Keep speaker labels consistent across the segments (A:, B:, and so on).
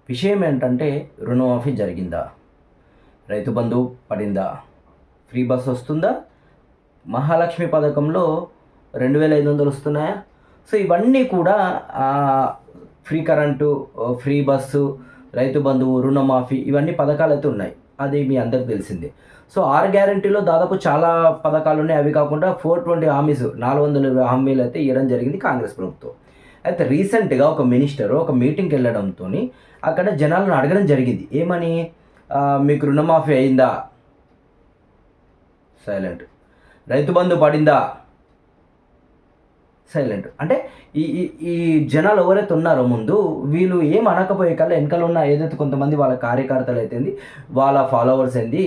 A: విషయం ఏంటంటే రుణమాఫీ జరిగిందా, రైతు బంధు పడిందా, ఫ్రీ బస్ వస్తుందా, మహాలక్ష్మి పథకంలో 2500 వస్తున్నాయా? సో ఇవన్నీ కూడా ఫ్రీ కరెంటు, ఫ్రీ బస్సు, రైతు బంధువు, రుణమాఫీ ఇవన్నీ పథకాలు అయితే ఉన్నాయి. అది మీ అందరికి తెలిసిందే. సో 6 గ్యారంటీలో దాదాపు చాలా పథకాలు ఉన్నాయి. అవి కాకుండా 420 హామీస్, 420 హామీలు అయితే ఇవ్వడం జరిగింది కాంగ్రెస్ ప్రభుత్వం. అయితే రీసెంట్గా ఒక మినిస్టర్ ఒక మీటింగ్కి వెళ్ళడంతో అక్కడ జనాలను అడగడం జరిగింది. ఏమని? మీకు రుణమాఫీ అయిందా? సైలెంట్. రైతు బంధు పడిందా? సైలెంట్. అంటే ఈ ఈ ఈ జనాలు ఎవరైతే ఉన్నారో ముందు వీళ్ళు ఏం అనకపోయే కల్లా వెనకాల ఉన్న ఏదైతే కొంతమంది వాళ్ళ కార్యకర్తలు అయితేంది, వాళ్ళ ఫాలోవర్స్ ఏంది,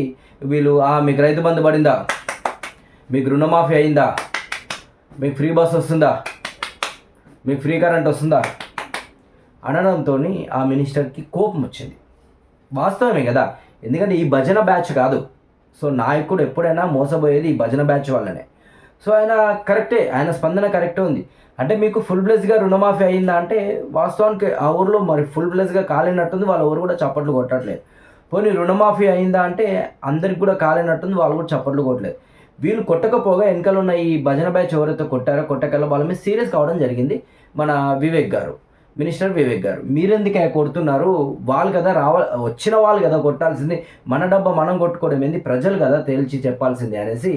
A: వీళ్ళు మీకు రైతు బంధు పడిందా, మీకు రుణమాఫీ అయిందా, మీకు ఫ్రీ బస్ వస్తుందా, మీకు ఫ్రీ కరెంట్ వస్తుందా అనడంతో ఆ మినిస్టర్కి కోపం వచ్చింది. వాస్తవమే కదా, ఎందుకంటే ఈ భజన బ్యాచ్ కాదు. సో నాయకుడు ఎప్పుడైనా మోసపోయేది ఈ భజన బ్యాచ్ వల్లనే. సో ఆయన కరెక్టే, ఆయన స్పందన కరెక్టే ఉంది. అంటే మీకు ఫుల్ ప్లేస్గా రుణమాఫీ అయిందా అంటే వాస్తవానికి ఆ ఊరిలో మరి ఫుల్ ప్లేస్గా కాలేనట్టుంది, వాళ్ళ ఊరు కూడా చప్పట్లు కొట్టట్లేదు. పోనీ రుణమాఫీ అయిందా అంటే అందరికి కూడా కాలేనట్టుంది, వాళ్ళు కూడా చప్పట్లు కొట్టలేదు. వీళ్ళు కొట్టకపోగా వెనకాల ఉన్న ఈ భజన బ్యాచ్ ఎవరైతే కొట్టారో కొట్టకల్లా వాళ్ళ మీద సీరియస్ కావడం జరిగింది మన వివేక్ గారు, మినిస్టర్ వివేక్ గారు. మీరెందుకు కొడుతున్నారు? వాళ్ళు కదా వచ్చిన వాళ్ళు కదా కొట్టాల్సింది, మన డబ్బా మనం కొట్టుకోవడం ఏంది, ప్రజలు కదా తేల్చి చెప్పాల్సింది అనేసి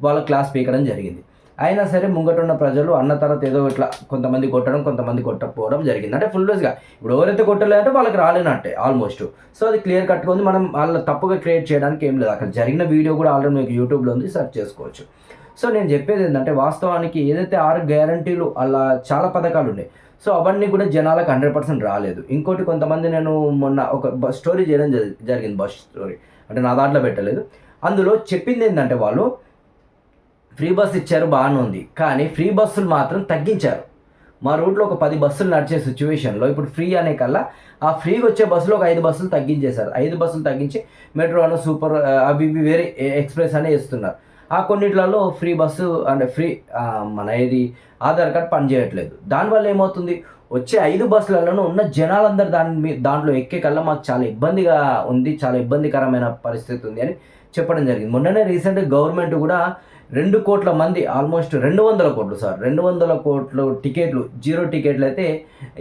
A: వాళ్ళ క్లాస్ పీకడం జరిగింది. అయినా సరే ముంగటున్న ప్రజలు అన్న తర్వాత ఏదో ఇట్లా కొంతమంది కొట్టడం, కొంతమంది కొట్టకపోవడం జరిగింది. అంటే ఫుల్ ప్లేస్గా ఇప్పుడు ఎవరైతే కొట్టలేదంటే వాళ్ళకి రాలేనట్టే ఆల్మోస్ట్. సో అది క్లియర్ కట్టుకుంది. మనం వాళ్ళ తప్పుగా క్రియేట్ చేయడానికి ఏం లేదు. అక్కడ జరిగిన వీడియో కూడా ఆల్రెడీ మీకు యూట్యూబ్లో ఉంది, సెర్చ్ చేసుకోవచ్చు. సో నేను చెప్పేది ఏంటంటే వాస్తవానికి ఏదైతే 6 గ్యారంటీలు అలా చాలా పథకాలు ఉన్నాయి. సో అవన్నీ కూడా జనాలకు 100% రాలేదు. ఇంకోటి కొంతమంది నేను మొన్న ఒక స్టోరీ చేయడం జరిగింది, బస్ స్టోరీ, అంటే నా దాంట్లో పెట్టలేదు. అందులో చెప్పింది ఏంటంటే వాళ్ళు ఫ్రీ బస్ ఇచ్చారు, బాగానే ఉంది, కానీ ఫ్రీ బస్సులు మాత్రం తగ్గించారు. మా రూట్లో ఒక 10 బస్సులు నడిచే సిచ్యువేషన్లో ఇప్పుడు ఫ్రీ అనే కల్లా ఆ ఫ్రీగా వచ్చే బస్సులో ఒక 5 బస్సులు తగ్గించేశారు. 5 బస్సులు తగ్గించి మెట్రో అని సూపర్ అవి వేరే ఎక్స్ప్రెస్ అనే ఇస్తున్నారు. ఆ కొన్నిట్లలో ఫ్రీ బస్సు అంటే ఫ్రీ మన ఏది ఆధార్ కార్డ్ పనిచేయట్లేదు. దానివల్ల ఏమవుతుంది, వచ్చే 5 బస్సులలోనూ ఉన్న జనాలందరూ దాంట్లో ఎక్కే కల్లా మాకు చాలా ఇబ్బందిగా ఉంది, చాలా ఇబ్బందికరమైన పరిస్థితి ఉంది అని చెప్పడం జరిగింది. మొన్ననే రీసెంట్గా గవర్నమెంట్ కూడా 2 కోట్ల మంది, ఆల్మోస్ట్ 200 కోట్లు 200 కోట్లు టికెట్లు, 0 టికెట్లు అయితే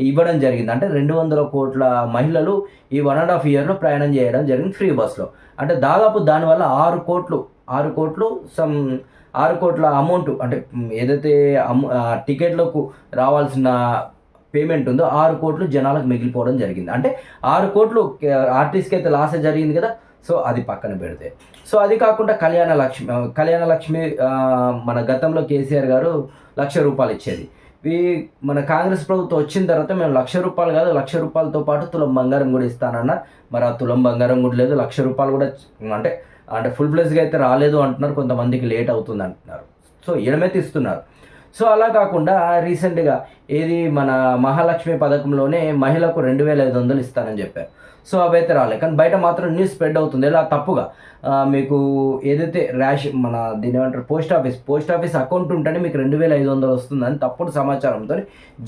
A: ఇవ్వడం జరిగింది. అంటే 200 కోట్ల మహిళలు ఈ 1.5 ఇయర్లో ప్రయాణం చేయడం జరిగింది ఫ్రీ బస్లో. అంటే దాదాపు దానివల్ల 6 కోట్లు 6 కోట్ల అమౌంట్, అంటే ఏదైతే టికెట్లకు రావాల్సిన పేమెంట్ ఉందో 6 కోట్లు జనాలకు మిగిలిపోవడం జరిగింది. అంటే 6 కోట్లు ఆర్టీసీకి అయితే లాసే జరిగింది కదా. సో అది పక్కన పెడితే, సో అది కాకుండా కళ్యాణ లక్ష్మి మన గతంలో కేసీఆర్ గారు ₹1,00,000 ఇచ్చేది. మన కాంగ్రెస్ ప్రభుత్వం వచ్చిన తర్వాత మేము ₹1,00,000 కాదు, ₹1,00,000తో పాటు తులం బంగారం కూడా ఇస్తానన్నారు. మరి ఆ తులం బంగారం కూడా లేదు, ₹1,00,000 కూడా అంటే ఫుల్ ప్లేస్గా అయితే రాలేదు అంటున్నారు. కొంతమందికి లేట్ అవుతుంది అంటున్నారు. సో ఏడమైతే ఇస్తున్నారు. సో అలా కాకుండా రీసెంట్గా ఏది మన మహాలక్ష్మి పథకంలోనే మహిళకు 2,500 ఇస్తానని చెప్పారు. సో అవైతే రాలేదు, కానీ బయట మాత్రం న్యూస్ స్ప్రెడ్ అవుతుంది. ఇలా తప్పుగా మీకు ఏదైతే మన దీని ఏమంటారు పోస్ట్ ఆఫీస్ అకౌంట్ ఉంటేనే మీకు 2,500 వస్తుందని తప్పుడు సమాచారంతో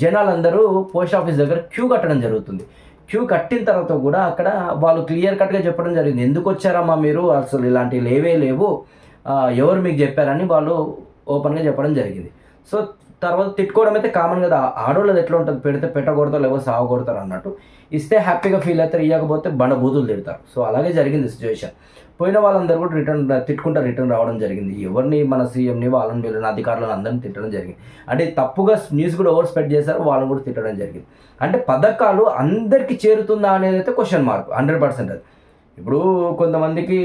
A: జనాలందరూ పోస్ట్ ఆఫీస్ దగ్గర క్యూ కట్టడం జరుగుతుంది. క్యూ కట్టిన తర్వాత కూడా అక్కడ వాళ్ళు క్లియర్ కట్గా చెప్పడం జరిగింది, ఎందుకు వచ్చారమ్మా మీరు, అసలు ఇలాంటివి లేవు, ఎవరు మీకు చెప్పారని వాళ్ళు ఓపెన్గా చెప్పడం జరిగింది. సో తర్వాత తిట్టుకోవడం అయితే కామన్ కదా, ఆడవాళ్ళది ఎట్లా ఉంటుంది, పెడితే పెట్టకూడతారు, లేకపోతే సాగకూడతారు అన్నట్టు. ఇస్తే హ్యాపీగా ఫీల్ అవుతారు, ఇవ్వకపోతే బూతులు తిడతారు. సో అలాగే జరిగింది సిచ్యువేషన్. పోయిన వాళ్ళందరూ కూడా రిటర్న్ రావడం జరిగింది. ఎవరిని మన సీఎంని వాళ్ళని వీళ్ళని అధికారులను అందరినీ తిట్టడం జరిగింది. అంటే తప్పుగా న్యూస్ కూడా ఓవర్ స్ప్రెడ్ చేశారు, వాళ్ళని కూడా తిట్టడం జరిగింది. అంటే పథకాలు అందరికీ చేరుతుందా అనేది అయితే క్వశ్చన్ మార్క్ 100%. అది ఇప్పుడు కొంతమందికి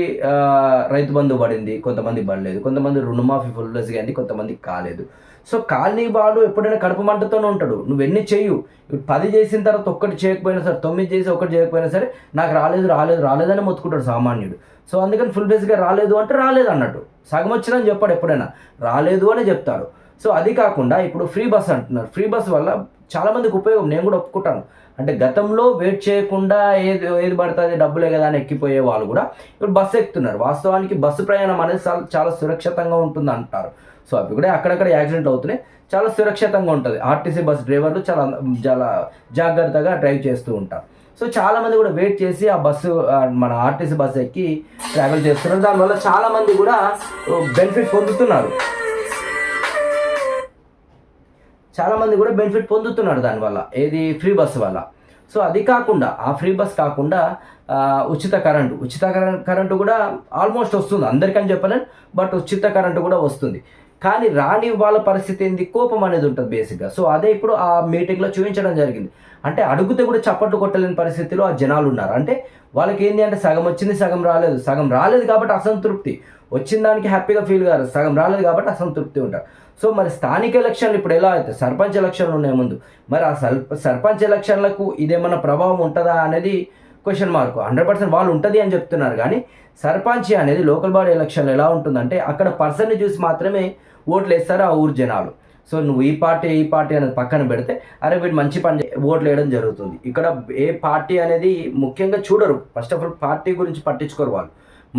A: రైతు బంధు పడింది, కొంతమంది పడలేదు, కొంతమంది రుణమాఫీ ఫుల్ ప్లేస్గా అయింది, కొంతమందికి కాలేదు. సో కాలనీ వాడు ఎప్పుడైనా కడుపు మంటతోనే ఉంటాడు. నువ్వు ఎన్ని చెయ్యు, 10 చేసిన తర్వాత ఒక్కటి చేయకపోయినా సరే, 9 చేసి ఒక్కటి చేయకపోయినా సరే నాకు రాలేదని మొత్తుకుంటాడు సామాన్యుడు. సో అందుకని ఫుల్ ప్లేస్గా రాలేదు అంటే రాలేదు అన్నట్టు, సగం వచ్చిందని చెప్పాడు, ఎప్పుడైనా రాలేదు అని చెప్తాడు. సో అది కాకుండా ఇప్పుడు ఫ్రీ బస్ అంటున్నారు. ఫ్రీ బస్ వల్ల చాలామందికి ఉపయోగం, నేను కూడా ఒప్పుకుంటాను. అంటే గతంలో వెయిట్ చేయకుండా ఏది పడుతుంది డబ్బులే కదా అని ఎక్కిపోయే వాళ్ళు కూడా ఇప్పుడు బస్సు ఎక్కుతున్నారు. వాస్తవానికి బస్సు ప్రయాణం అనేది చాలా సురక్షితంగా ఉంటుంది అంటారు. సో అవి కూడా అక్కడక్కడ యాక్సిడెంట్ అవుతున్నాయి, చాలా సురక్షితంగా ఉంటుంది. ఆర్టీసీ బస్ డ్రైవర్లు చాలా జాగ్రత్తగా డ్రైవ్ చేస్తూ ఉంటారు. సో చాలామంది కూడా వెయిట్ చేసి ఆ బస్సు మన ఆర్టీసీ బస్సు ఎక్కి ట్రావెల్ చేస్తున్నారు. దానివల్ల చాలామంది కూడా బెనిఫిట్ పొందుతున్నారు. చాలామంది కూడా బెనిఫిట్ పొందుతున్నారు దానివల్ల, ఏది ఫ్రీ బస్సు వల్ల. సో అది కాకుండా ఆ ఫ్రీ బస్ కాకుండా ఉచిత కరెంటు కూడా ఆల్మోస్ట్ వస్తుంది, అందరికని చెప్పలేను, బట్ ఉచిత కరెంటు కూడా వస్తుంది. కానీ రాని వాళ్ళ పరిస్థితి ఏంది, కోపం అనేది ఉంటుంది బేసిక్గా. సో అదే ఇప్పుడు ఆ మీటింగ్లో చూపించడం జరిగింది. అంటే అడుగుతే కూడా చప్పట్లు కొట్టలేని పరిస్థితిలో ఆ జనాలు ఉన్నారు. అంటే వాళ్ళకి ఏంటి అంటే సగం వచ్చింది సగం రాలేదు కాబట్టి అసంతృప్తి, వచ్చిన దానికి హ్యాపీగా ఫీల్ కాదు, సగం రాలేదు కాబట్టి అసంతృప్తి ఉంటారు. సో మరి స్థానిక ఎలక్షన్లు ఇప్పుడు ఎలా అయితే సర్పంచ్ ఎలక్షన్లు ఉన్నాయి ముందు, మరి ఆ సర్పంచ్ ఎలక్షన్లకు ఇదేమన్నా ప్రభావం ఉంటుందా అనేది క్వశ్చన్ మార్క్. 100% వాళ్ళు ఉంటుంది అని చెప్తున్నారు. కానీ సర్పంచ్ అనేది లోకల్ బాడీ ఎలక్షన్లు ఎలా ఉంటుందంటే అక్కడ పర్సన్ని చూసి మాత్రమే ఓట్లు వేస్తారు ఆ ఊరు జనాలు. సో నువ్వు ఈ పార్టీ అనేది పక్కన పెడితే, అరే వీడు మంచి పని ఓట్లు వేయడం జరుగుతుంది. ఇక్కడ ఏ పార్టీ అనేది ముఖ్యంగా చూడరు, ఫస్ట్ ఆఫ్ ఆల్ పార్టీ గురించి పట్టించుకోరు వాళ్ళు.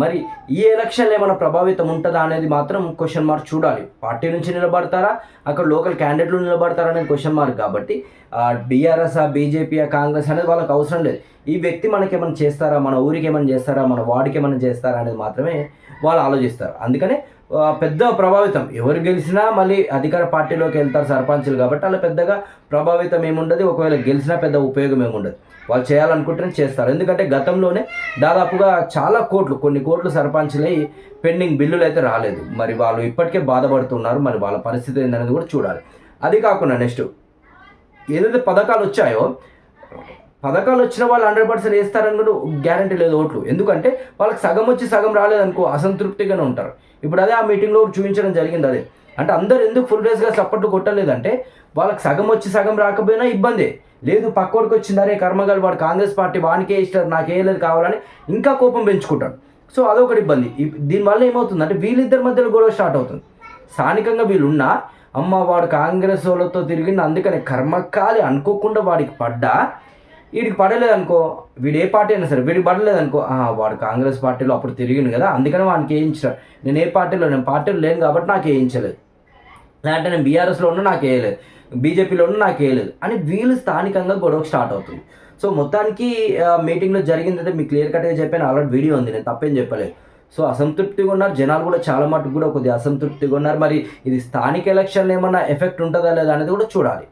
A: మరి ఈ ఎలక్షన్లో ఏమైనా ప్రభావితం ఉంటుందా అనేది మాత్రం క్వశ్చన్ మార్క్ చూడాలి. పార్టీ నుంచి నిలబడతారా, అక్కడ లోకల్ క్యాండిడేట్లు నిలబడతారా అనేది క్వశ్చన్ మార్క్. కాబట్టి బీఆర్ఎస్ బీజేపీ కాంగ్రెస్ అనేది వాళ్ళకి అవసరం లేదు. ఈ వ్యక్తి మనకి ఏమైనా చేస్తారా, మన ఊరికి ఏమైనా చేస్తారా, మన వార్డుకి ఏమైనా చేస్తారా అనేది మాత్రమే వాళ్ళు ఆలోచిస్తారు. అందుకనే పెద్ద ప్రభావితం ఎవరు గెలిచినా మళ్ళీ అధికార పార్టీలోకి వెళ్తారు సర్పంచులు కాబట్టి వాళ్ళ పెద్దగా ప్రభావితం ఏముండదు. ఒకవేళ గెలిచినా పెద్ద ఉపయోగం ఏముండదు. వాళ్ళు చేయాలనుకుంటేనే చేస్తారు. ఎందుకంటే గతంలోనే దాదాపుగా చాలా కొన్ని కోట్లు సర్పంచులై పెండింగ్ బిల్లులు అయితే రాలేదు. మరి వాళ్ళు ఇప్పటికే బాధపడుతున్నారు. మరి వాళ్ళ పరిస్థితి ఏందనేది కూడా చూడాలి. అది కాకుండా నెక్స్ట్ ఏదైతే పథకాలు వచ్చిన వాళ్ళు 100% వేస్తారని కూడా గ్యారంటీ లేదు ఓట్లు. ఎందుకంటే వాళ్ళకి సగం వచ్చి సగం రాలేదనుకో అసంతృప్తిగానే ఉంటారు. ఇప్పుడు అదే ఆ మీటింగ్లో చూపించడం జరిగింది. అదే అంటే అందరు ఎందుకు ఫుల్ రేస్గా సపోర్ట్ కొట్టలేదంటే వాళ్ళకి సగం వచ్చి సగం రాకపోయినా ఇబ్బందే లేదు. పక్కోడికి వచ్చిందరే కర్మగాలు, వాడు కాంగ్రెస్ పార్టీ వానికే ఇస్తారు, నాకే లేదు కావాలని ఇంకా కోపం పెంచుకుంటాడు. సో అదొకటి ఇబ్బంది. దీనివల్ల ఏమవుతుందంటే వీళ్ళిద్దరి మధ్యలో గొడవ స్టార్ట్ అవుతుంది. స్థానికంగా వీళ్ళున్నా అమ్మ వాడు కాంగ్రెస్ వాళ్ళతో తిరిగింది, అందుకని కర్మకాలి అనుకోకుండా వాడికి పడ్డా, వీడికి పడలేదనుకో, వీడు ఏ పార్టీ అయినా సరే వీడికి పడలేదనుకో, వాడు కాంగ్రెస్ పార్టీలో అప్పుడు తిరిగింది కదా అందుకని వానికి వేయించాడు, నేను పార్టీలో లేను కాబట్టి నాకు వేయించలేదు, లేదంటే నేను బీఆర్ఎస్లో ఉన్నా నాకు వేయలేదు, బీజేపీలో ఉన్నా నాకు వేయలేదు అని వీళ్ళు స్థానికంగా గొడవ స్టార్ట్ అవుతుంది. సో మొత్తానికి మీటింగ్లో జరిగింది అయితే మీకు క్లియర్ కట్గా చెప్పాను, ఆల్రెడీ వీడియో ఉంది, నేను తప్పేం చెప్పలేదు. సో అసంతృప్తిగా ఉన్నారు జనాలు కూడా, చాలా మటుకు కూడా కొద్దిగా అసంతృప్తిగా ఉన్నారు. మరి ఇది స్థానిక ఎలక్షన్లు ఏమన్నా ఎఫెక్ట్ ఉంటుందా లేదా అనేది కూడా చూడాలి.